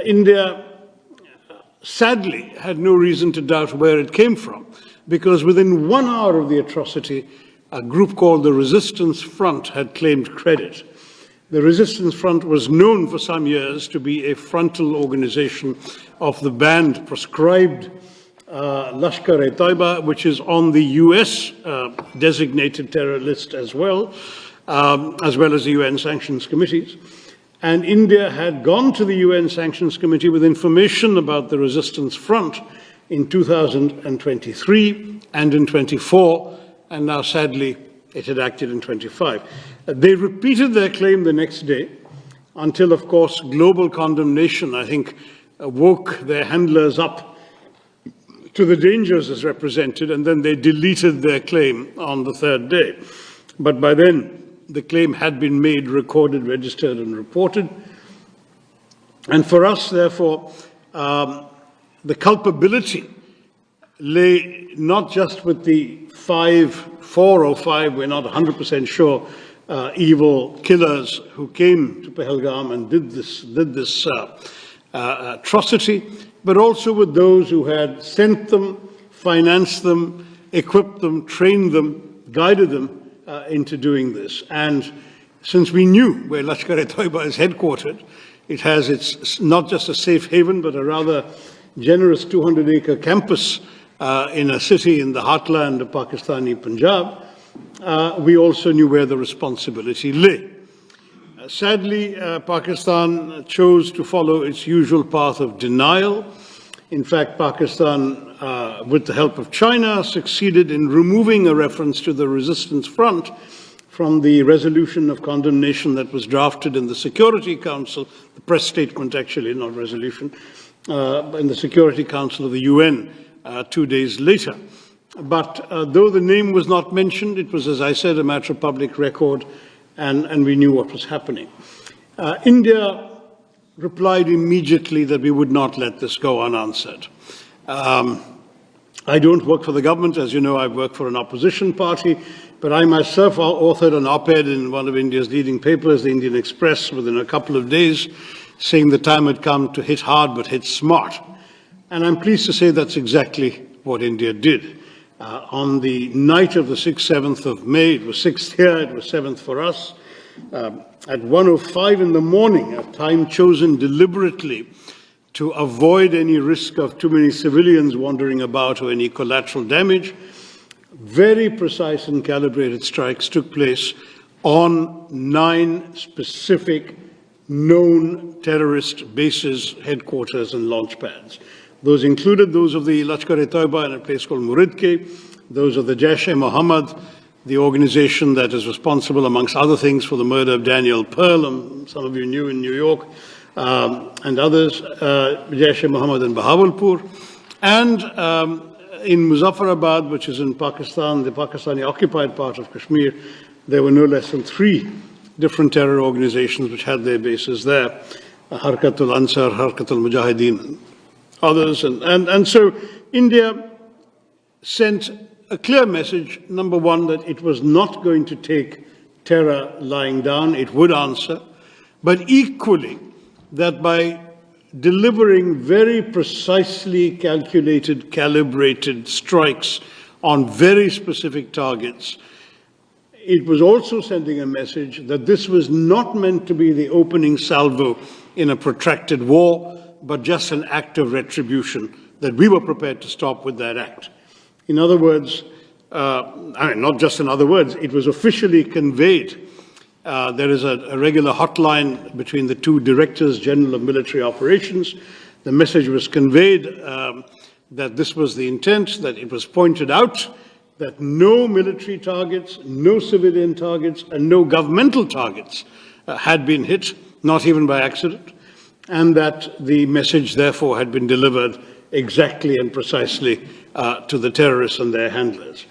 India sadly had no reason to doubt where it came from, because within 1 hour of the atrocity, a group called the Resistance Front had claimed credit. The Resistance Front was known for some years to be a frontal organization of the banned, proscribed Lashkar-e-Taiba, which is on the US designated terror list as well as the UN sanctions committees. And India had gone to the UN Sanctions Committee with information about the Resistance Front in 2023 and in 24, and now sadly it had acted in 25. They repeated their claim the next day until, of course, global condemnation, I think, woke their handlers up to the dangers as represented, and then they deleted their claim on the third day. But by then, the claim had been made, recorded, registered, and reported. And for us, therefore, the culpability lay not just with the 4 or 5, we're not 100% sure, evil killers who came to Pahalgam and did this atrocity, but also with those who had sent them, financed them, equipped them, trained them, guided them into doing this. And since we knew where Lashkar-e-Taiba is headquartered, it has its not just a safe haven, but a rather generous 200-acre campus in a city in the heartland of Pakistani Punjab. We also knew where the responsibility lay. Sadly, Pakistan chose to follow its usual path of denial. In fact, Pakistan, with the help of China, succeeded in removing a reference to the Resistance Front from the resolution of condemnation that was drafted in the Security Council, the press statement actually, not resolution, in the Security Council of the UN 2 days later. But though the name was not mentioned, it was, as I said, a matter of public record, and we knew what was happening. India replied immediately that we would not let this go unanswered. I don't work for the government. As you know, I work for an opposition party, but I myself authored an op-ed in one of India's leading papers, the Indian Express, within a couple of days, saying the time had come to hit hard but hit smart. And I'm pleased to say that's exactly what India did. On the night of the 6th, 7th of May, it was 6th here, it was 7th for us, at 1:05 in the morning, a time chosen deliberately to avoid any risk of too many civilians wandering about or any collateral damage, very precise and calibrated strikes took place on 9 specific known terrorist bases, headquarters, and launch pads. Those included those of the Lashkar-e-Taiba in a place called Muridke, those of the Jaish-e-Mohammed, the organization that is responsible, amongst other things, for the murder of Daniel Pearl, some of you knew in New York, and others, Jaish-e-Mohammed in Bahawalpur, and in Muzaffarabad, which is in Pakistan, the Pakistani-occupied part of Kashmir, there were no less than 3 different terror organizations which had their bases there, Harkatul Ansar, Harkatul Mujahideen, others. And so India sent a clear message, number one, that it was not going to take terror lying down, it would answer, but equally that by delivering very precisely calculated, calibrated strikes on very specific targets, it was also sending a message that this was not meant to be the opening salvo in a protracted war, but just an act of retribution, that we were prepared to stop with that act. In other words, not just in other words, it was officially conveyed. There is a regular hotline between the 2 Directors General of Military Operations. The message was conveyed that this was the intent, that it was pointed out that no military targets, no civilian targets, and no governmental targets had been hit, not even by accident, and that the message therefore had been delivered exactly and precisely to the terrorists and their handlers.